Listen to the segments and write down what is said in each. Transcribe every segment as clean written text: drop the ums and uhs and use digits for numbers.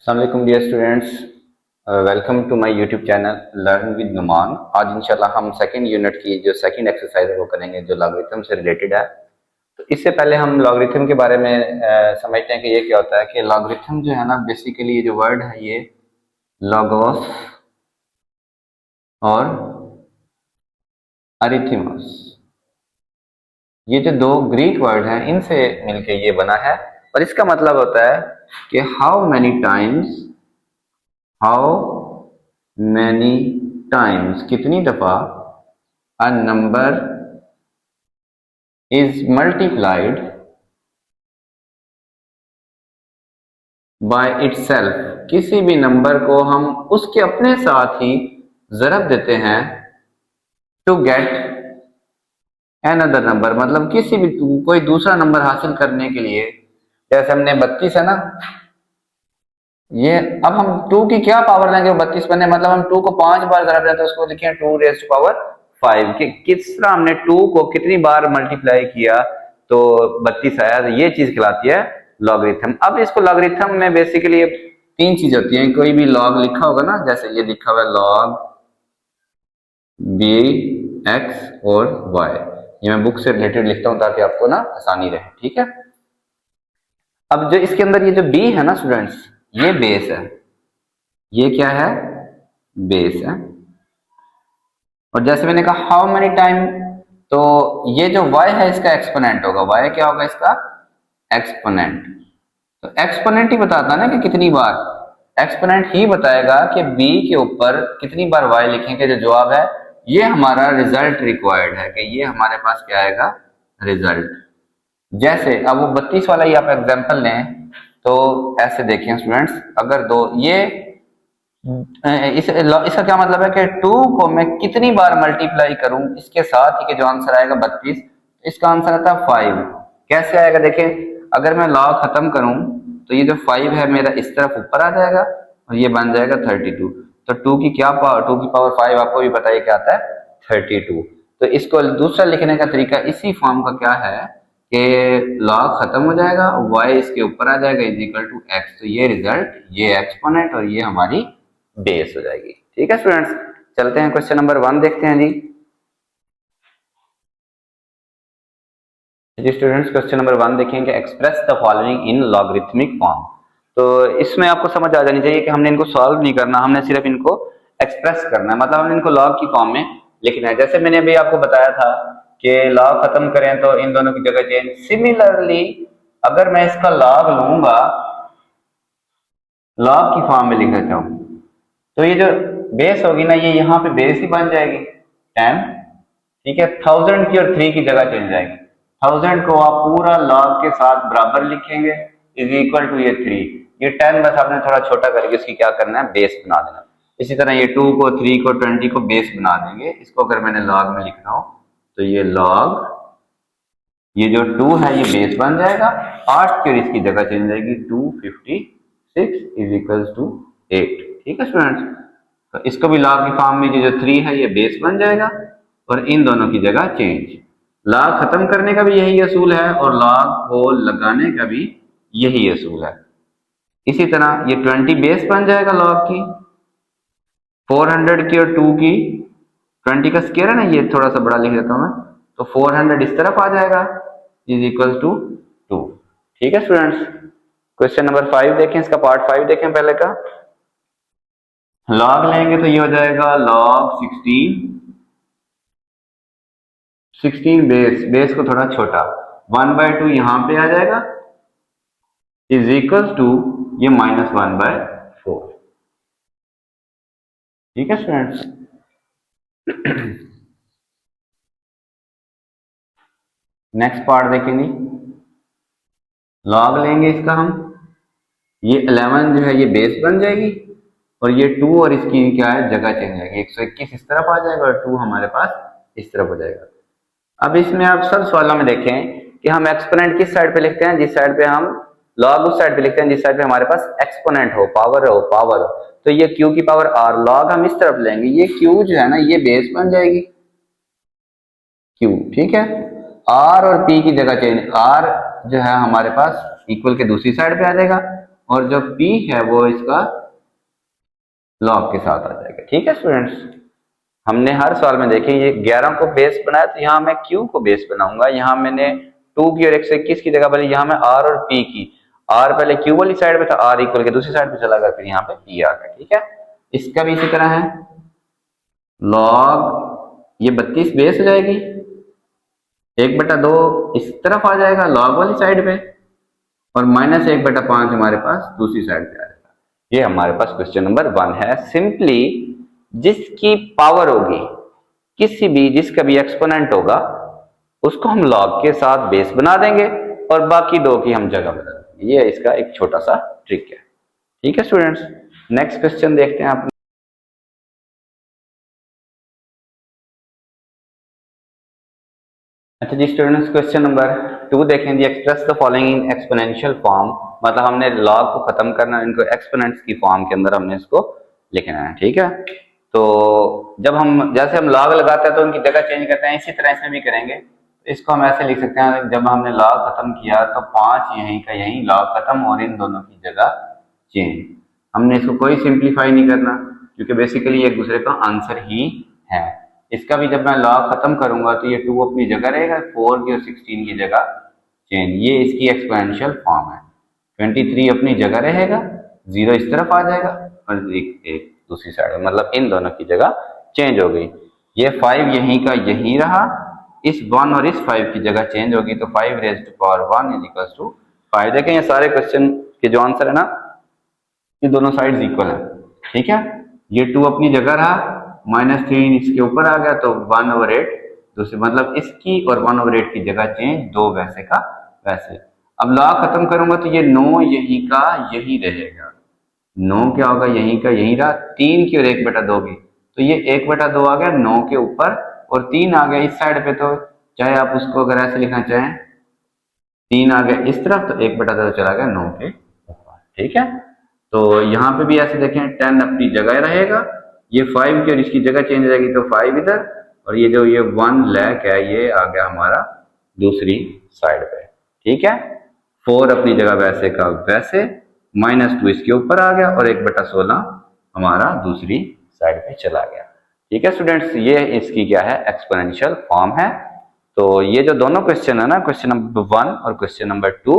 अस्सलाम वालेकुम dear students, welcome to my YouTube channel learn with Numan. आज इंशाल्लाह हम सेकंड यूनिट की जो सेकंड एक्सरसाइज है वो करेंगे जो लॉगरिथम से रिलेटेड है। तो इससे पहले हम लॉगरिथम के बारे में समझते हैं कि ये क्या होता है। कि लॉगरिथम जो है ना, बेसिकली ये जो वर्ड है ये लॉगोस और अरिथमस, ये जो दो ग्रीक वर्ड हैं इनसे मिलके ये बना है। और इसका मतलब होता है कि हाउ मैनी टाइम्स, कितनी दफा a number is multiplied by itself, किसी भी नंबर को हम उसके अपने साथ ही जरब देते हैं टू गेट अनदर नंबर, मतलब किसी भी कोई दूसरा नंबर हासिल करने के लिए। जैसे हमने 32 है ना, ये अब हम 2 की क्या पावर लेंगे, 32 बनने मतलब हम 2 को 5 बार जरब दें तो उसको लिखें 2 रेज़ टू पावर 5। कि किस तरह हमने 2 को कितनी बार मल्टीप्लाई किया तो 32 आया। तो ये चीज कहलाती है लॉगरिथम। अब इसको लॉगरिथम में बेसिकली तीन चीज होती हैं। कोई भी लॉग लिखा होगा ना, जैसे ये लिखा हुआ है लॉग बी एक्स और वाई, ये मैं बुक से रिलेटेड लिखता हूं ताकि आपको ना आसानी रहे, ठीक है। अब जो इसके अंदर ये जो बी है ना स्टूडेंट्स, ये बेस है, ये क्या है, बेस है। और जैसे मैंने कहा हाउ मेनी टाइम, तो ये जो y है इसका एक्सपोनेंट होगा। y क्या होगा इसका एक्सपोनेंट। तो एक्सपोनेंट ही बताता है ना कि कितनी बार, एक्सपोनेंट ही बताएगा कि b के ऊपर कितनी बार y लिखेंगे। जो जवाब है ये हमारा रिजल्ट रिक्वायर्ड है, कि ये हमारे पास क्या आएगा, रिजल्ट। जैसे अब वो 32 वाला ही आप एग्जांपल लें तो ऐसे देखें स्टूडेंट्स, अगर दो ये इसका क्या मतलब है कि 2 को मैं कितनी बार मल्टीप्लाई करूं इसके साथ ही के जो आंसर आएगा 32, इसका आंसर आता है 5। कैसे आएगा देखें, अगर मैं लॉग खत्म करूं तो ये जो 5 है मेरा इस तरफ ऊपर आ जाएगा और ये बन जाएगा 32। तो 2 की क्या पावर, 2 की पावर 5 आपको भी पता है क्या आता है 32। तो इसको दूसरा लिखने का तरीका इसी फॉर्म का क्या है कि लॉग खत्म हो जाएगा, y इसके ऊपर आ जाएगा इज इक्वल टू एक्स। तो ये रिजल्ट, ये एक्सपोनेंट और ये हमारी बेस हो जाएगी। ठीक है स्टूडेंट्स, चलते हैं क्वेश्चन नंबर 1 देखते हैं जी। स्टूडेंट्स क्वेश्चन नंबर 1 देखेंगे, express the following in logarithmic form. तो इसमें आपको समझ आ जानी चाहिए कि हमने इनको सॉल्व नहीं करना, हमने सिर्फ इनको एक्सप्रेस करना है, मतलब हमने इनको लॉग की फॉर्म में लिखना है। जैसे मैंने अभी आपको बताया था कि लॉग खत्म करें तो इन दोनों की जगह चेंज। सिमिलरली अगर मैं इसका लॉग लूंगा, लॉग की फॉर्म में लिख देता हूं, तो ये जो बेस होगी ना, ये यहाँ पे बेस ही बन जाएगी 10, ठीक है। 1000 की और 3 की जगह चल जाएगी। 1000 को आप पूरा लॉग के साथ बराबर लिखेंगे इज इक्वल टू ये 3, ये 10 बस आपने थोड़ा छोटा करके इसकी क्या करना है, बेस बना देना। इसी तरह ये 2 को, 3 को, 20 को बेस बना देंगे। इसको अगर मैंने लॉग में लिखना हो तो ये लॉग, ये जो 2 है ये बेस बन जाएगा, 8 की और इसकी जगह चल जाएगी 256 इज इक्वल टू 8। ठीक है स्टूडेंट्स, तो इसको भी लॉग की फॉर्म में ये जो 3 है ये बेस बन जाएगा और इन दोनों की जगह चेंज। लॉग खत्म करने का भी यही असूल है और लॉग को लगाने का भी यही असूल है। इसी तरह ये 20 बेस बन जाएगा लॉग की, 400 की और 2 की, 20 का स्क्वायर है ना, ये थोड़ा सा बड़ा लिख देता हूं मैं, तो 400 इस तरफ आ जाएगा इज इक्वल टू 2। ठीक है स्टूडेंट्स, क्वेश्चन नंबर 5 देखें, इसका पार्ट 5 देखें पहले का। लॉग लेंगे तो ये हो जाएगा लॉग 16 बेस, बेस को थोड़ा छोटा, 1/2 यहां पे आ जाएगा इज इक्वल टू ये -1/4। ठीक है स्टूडेंट्स, नेक्स्ट पार्ट देखेंगे। लॉग लेंगे इसका हम, ये 11 जो है ये बेस बन जाएगी और ये 2 और इसकी क्या है, जगह चेंज जाएगी, 121 इस तरफ आ जाएगा और 2 हमारे पास इस तरफ हो जाएगा। अब इसमें आप सब सवालों में देखें कि हम एक्सपोनेंट किस साइड पे लिखते हैं, जिस साइड पे हम लॉग उस साइड पे लिखते हैं जिस साइड पे हमारे पास एक्सपोनेंट हो, पावर हो, पावर हो। तो ये q की पावर r, लॉग हम इस तरफ लेंगे, ये q जो है ना ये बेस बन जाएगी q, ठीक है। r और p की जगह चेंज, r जो है हमारे पास इक्वल के दूसरी साइड पे आ जाएगा और जो p है वो इसका log के साथ आ जाएगा। ठीक है स्टूडेंट्स, हमने हर सवाल में देखे ये 11 को बेस बनाया, तो यहाँ मैं q को बेस बनाऊंगा। यहाँ मैंने 2 की और 121 की जगह बनी, यहाँ मैं r और p की। r पहले q वाली साइड पे था, r इक्वल के दूसरी साइड पे चला गया, फिर यहाँ पे p आ गया। ठीक है, इसका भी इसी तरह है, log ये 32 बेस हो जाएगी, 1/2 इस तरफ आ जाएगा log वाली साइड पे, और -1/5 हमारे पास दूसरी साइड पे आ जाएगा। ये हमारे पास क्वेश्चन नंबर 1 है। सिंपली जिसकी पावर होगी, किसी भी जिसका भी एक्सपोनेंट होगा, उसको हम log के साथ बेस बना देंगे और बाकी दो की हम जगह बदल देंगे। ये इसका एक छोटा सा ट्रिक है। ठीक है स्टूडेंट्स, नेक्स्ट क्वेश्चन देखते हैं आप। अच्छा जी स्टूडेंट्स, क्वेश्चन नंबर 2 देखें जी। Express the following in exponential form, मतलब हमने लॉग को खत्म करना है, इनको एक्सपोनेंट्स की फॉर्म के अंदर हमने इसको लिखना है। ठीक है, तो जब हम जैसे हम लॉग लगाते हैं तो उनकी जगह चेंज करते हैं, इसी तरह इसमें भी करेंगे। इसको हम ऐसे लिख सकते हैं, जब हमने लॉग खत्म किया तो 5 यहीं का यहीं लॉग खत्म और इन दोनों की जगह चेंज। हमने इसको कोई सिंप्लीफाई नहीं करना, क्योंकि बेसिकली एक दूसरे का आंसर ही है। इसका भी जब मैं लॉग खत्म करूंगा तो ये 2 अपनी जगह रहेगा, 4 की और 16 की जगह चेंज। ये इसकी एक्सपोनेंशियल फॉर्म है। 23 अपनी जगह रहेगा, 0 इस तरफ आ जाएगा और एक दूसरी साइड, मतलब इन दोनों की जगह चेंज हो गई। ये 5 यहीं का यहीं रहा, इस 1 और इस 5 की जगह चेंज होगी, तो 5 raise to power 1 is equal to 5। देखें ये सारे क्वेश्चन के जो आंसर है ना, ये दोनों साइड्स इक्वल है। ठीक है, ये 2 अपनी जगह रहा, -3 इसके ऊपर आ गया, तो 1/8 दूसरी, मतलब इसकी और 1/8 की जगह चेंज, 2 वैसे का वैसे। अब लॉग खत्म करूंगा तो ये 9 यहीं का यहीं रहेगा, 9 क्या होगा यहीं का यहीं रहा, 3 की और 1/2 की, तो ये 1/2 आ गया 9 के ऊपर, और 3 आ गया इस साइड पे, तो चाहे आप उसको अगर ऐसे लिखना चाहें, 3 आ गया इस तरफ, तो 1/2 चला गया 9 के ऊपर। ठीक है, तो यहाँ पे भी ऐसे देखें, 10 अपनी जगह रहेगा, ये 5 की और इसकी जगह चेंज हो जाएगी, तो 5 इधर, और ये जो ये 1 लैक है ये आ गया हमारा दूसरी साइड पे। ठीक है, 4 अपनी जगह वैसे का वैसे, -2 इसके ऊपर आ गया, और 1/16 हमारा दूसरी साइड पे चला गया। ठीक है स्टूडेंट्स, ये इसकी क्या है, एक्सपोनेंशियल फॉर्म है। तो ये जो दोनों क्वेश्चन है ना, क्वेश्चन नंबर 1 और क्वेश्चन नंबर 2,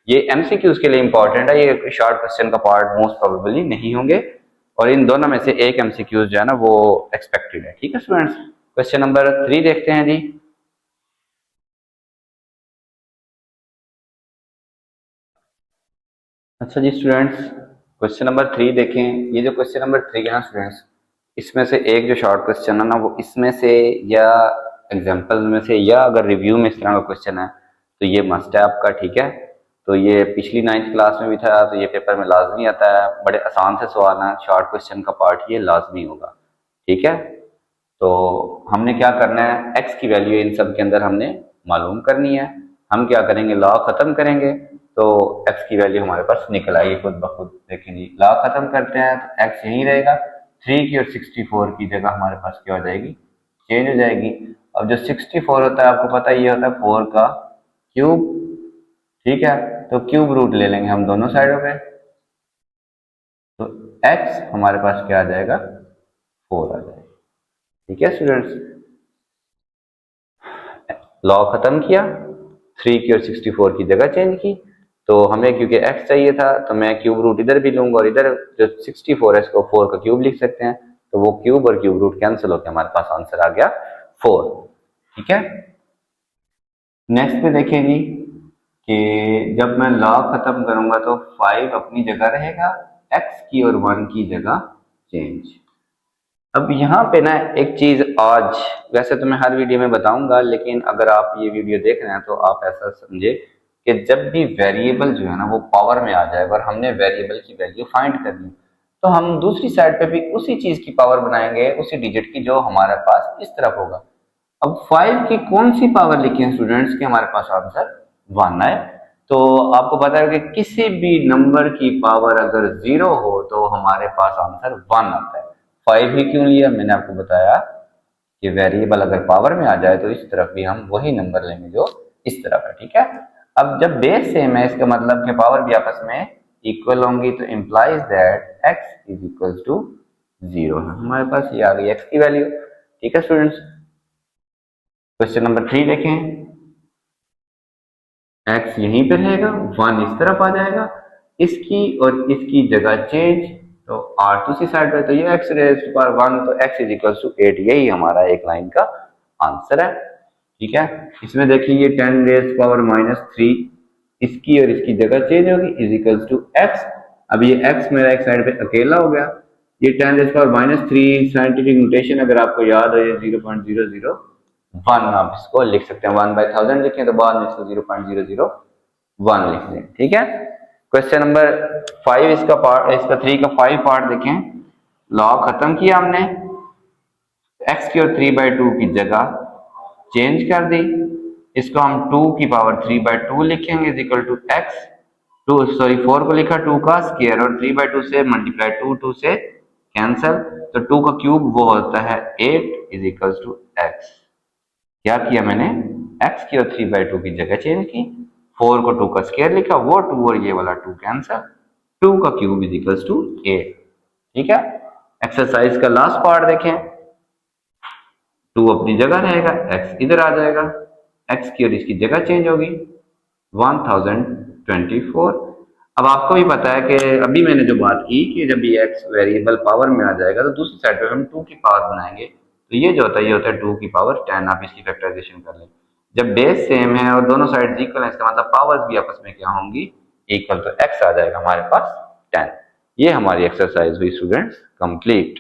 ये एमसीक्यूज के लिए इंपॉर्टेंट है। ये शॉर्ट क्वेश्चन का पार्ट मोस्ट प्रोबेबली नहीं होंगे, और इन दोनों में से एक एमसीक्यूज जो है ना वो एक्सपेक्टेड है। ठीक है स्टूडेंट्स, क्वेश्चन नंबर 3 देखते हैं जी। अच्छा जी स्टूडेंट्स, क्वेश्चन नंबर 3 देखें। ये जो क्वेश्चन नंबर 3 है ना स्टूडेंट्स, इसमें से एक जो शॉर्ट क्वेश्चन है ना, वो इसमें से या एग्जाम्पल में से, या अगर रिव्यू में इस तरह का क्वेश्चन है तो ये मस्ट है आपका। ठीक है, तो ये पिछली 9th क्लास में भी था, तो ये पेपर में लाजमी आता है। बड़े आसान से सवाल है, शॉर्ट क्वेश्चन का पार्ट ये लाजमी होगा। ठीक है, तो हमने क्या करना है, एक्स की वैल्यू इन सब के अंदर हमने मालूम करनी है। हम क्या करेंगे, लॉ खत्म करेंगे, तो एक्स की वैल्यू हमारे पास निकल आएगी खुद ब खुद। देखें जी, लॉ खत्म करते हैं तो एक्स यहीं रहेगा, 3 की और 64 की जगह हमारे पास क्या हो जाएगी, चेंज हो जाएगी। अब जो 64 होता है आपको पता है, ये होता है 4 का क्यूब। ठीक है, तो क्यूब रूट ले लेंगे हम दोनों साइडों पे, तो एक्स हमारे पास क्या आ जाएगा, 4 आ जाएगा। ठीक है स्टूडेंट्स, लॉ खत्म किया, 3 की और 64 की जगह चेंज की, तो हमें क्योंकि x चाहिए था तो मैं क्यूब रूट इधर भी लूंगा, और इधर जो 64 है इसको 4 का क्यूब लिख सकते हैं, तो वो क्यूब और क्यूब रूट कैंसिल होकर हमारे पास आंसर आ गया 4। ठीक है, नेक्स्ट पे देखिए जी कि जब मैं लॉ खत्म करूंगा तो 5 अपनी जगह रहेगा, x की और 1 की जगह चेंज। अब यहाँ पे ना एक चीज, आज वैसे तो मैं हर वीडियो में बताऊंगा, लेकिन अगर आप ये वीडियो देख रहे हैं तो आप ऐसा समझे कि जब भी वेरिएबल जो है ना वो पावर में आ जाएगा और हमने वेरिएबल की वैल्यू फाइंड करनी, तो हम दूसरी साइड पे भी उसी चीज की पावर बनाएंगे, उसी डिजिट की जो हमारे पास इस तरफ होगा। अब 5 की कौन सी पावर लिखी है स्टूडेंट्स के हमारे पास आंसर 1 है। तो आपको पता है कि किसी भी नंबर की पावर अगर 0 हो तो हमारे पास आंसर 1 आता है। 5 ही क्यों लिया, मैंने आपको बताया कि वेरिएबल अगर पावर में आ जाए तो इस तरफ भी हम वही नंबर लेंगे जो इस तरफ है। ठीक है, अब जब बेस सेम है इसका मतलब कि पावर भी आपस में इक्वल होंगी तो implies that x is equal to 0 है। हमारे पास ये आ गई x की वैल्यू। ठीक है स्टूडेंट्स, क्वेश्चन नंबर 3 देखें। x यहीं पे रहेगा, 1 इस तरफ आ जाएगा, इसकी और इसकी जगह चेंज, तो r दूसरी साइड पे, तो ये x रेज टू पावर 1, तो x इज इक्वल टू 8। यही हमारा एक लाइन का आंसर है। ठीक है, इसमें देखिए ये 10 रेज पावर -3, इसकी और इसकी जगह चेंज होगी, इज इक्वल टू x। अब ये x मेरा एक साइड पे अकेला हो गया, ये 10 रेज पावर -3 साइंटिफिक नोटेशन अगर आपको याद हो, ये 0.001 आप इसको लिख सकते हैं, 1/1000 लिखें तो बाद में इसको 0.001 लिख दें। ठीक है, क्वेश्चन नंबर 5 इसका पार्ट, इसका 3 का 5 पार्ट देखें। लॉग खत्म किया हमने, x की और 3/2 की जगह चेंज कर दी, इसको हम 2 की पावर 3/2 लिखेंगे इज इक्वल टू x, 4 को लिखा 2 का स्क्वायर और 3/2 से मल्टीप्लाई 2 से कैंसल, तो 2 का क्यूब वो होता है 8 इज इक्वल टू x। क्या किया मैंने, x की और 3/2 की जगह चेंज की, 4 को 2 का स्क्वायर लिखा, वो 2 और ये वाला 2 कैंसल, 2 का क्यूब इज इक्वल टू 8। ठीक है, एक्सरसाइज का लास्ट पार्ट देखें। 2 अपनी जगह रहेगा, x इधर आ जाएगा, x की और इसकी जगह चेंज होगी, 1024। अब आपको भी पता है कि अभी मैंने जो बात की कि जब ये x वेरिएबल पावर में आ जाएगा तो दूसरी साइड पे हम 2 की पावर बनाएंगे, तो ये जो होता है ये होता है 2 की पावर 10। आप इसकी फैक्टराइजेशन कर लें, जब बेस सेम है और दोनों साइड इक्वल है, इसका मतलब पावर्स भी आपस में क्या होंगी, इक्वल, तो x आ जाएगा हमारे पास 10। ये हमारी एक्सरसाइज हुई स्टूडेंट्स कंप्लीट।